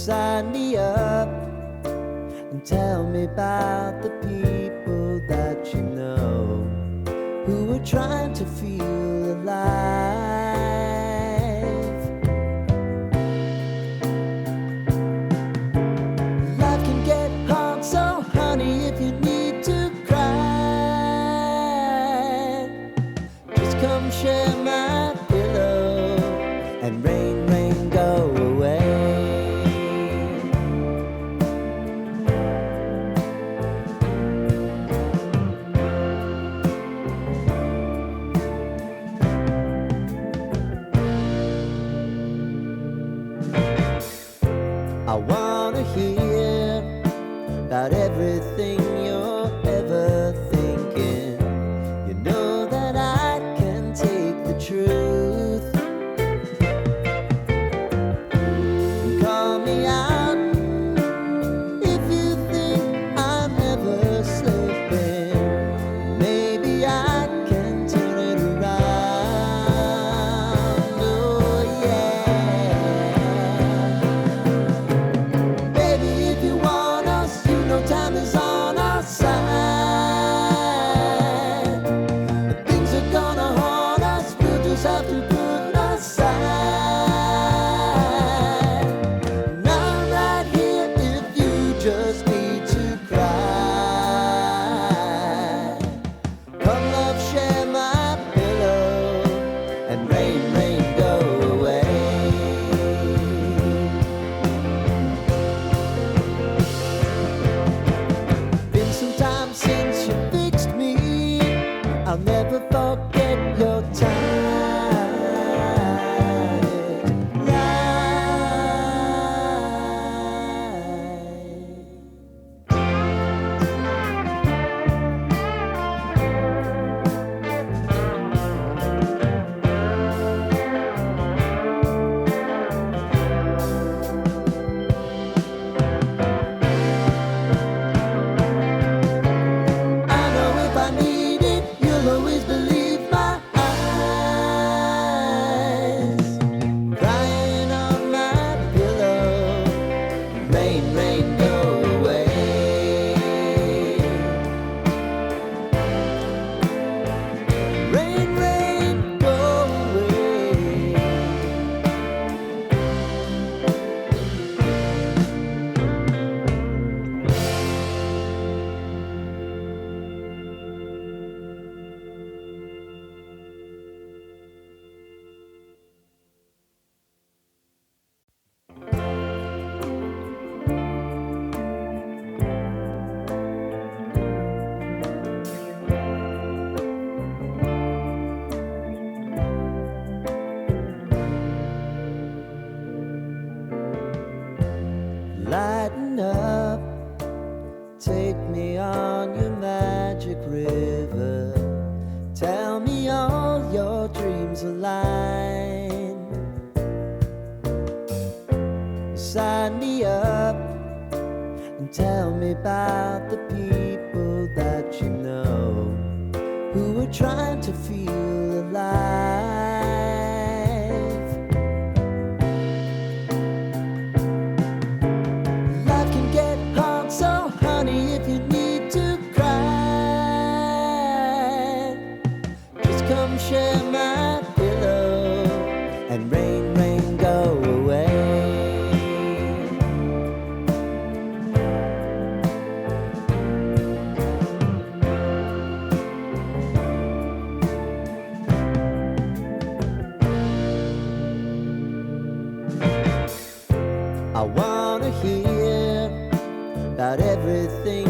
Sign me up and tell me about the people that you know who are trying to feel alive. Life can get hard, so honey, if you need to cry, just come share my pillow and rain, rain, go away. I wanna hear about everything you're ever thinking. You know that I can take the truth. Call me out if you think I'm ever slipping. Maybe I can turn it around. Oh yeah. Baby, if you want us, you know time is on our side. If things are gonna haunt us, we'll just have to put aside. And I'm right here if you just need to cry. Come love, share my pillow and rain, rain, go away. Been some time since you fixed me. I'll never forget your I know if I need it, you'll always believe my eyes. Crying on my pillow, rain, rain, go away. Rain, rain, go away. Lighten up, take me on your magic river. Tell me all your dreams align. Sign me up and tell me about the people that you know who are trying to feel alive. Life can get hard, so honey, if you need to cry, just come share my pillow and rain, rain, go away. I wanna hear about everything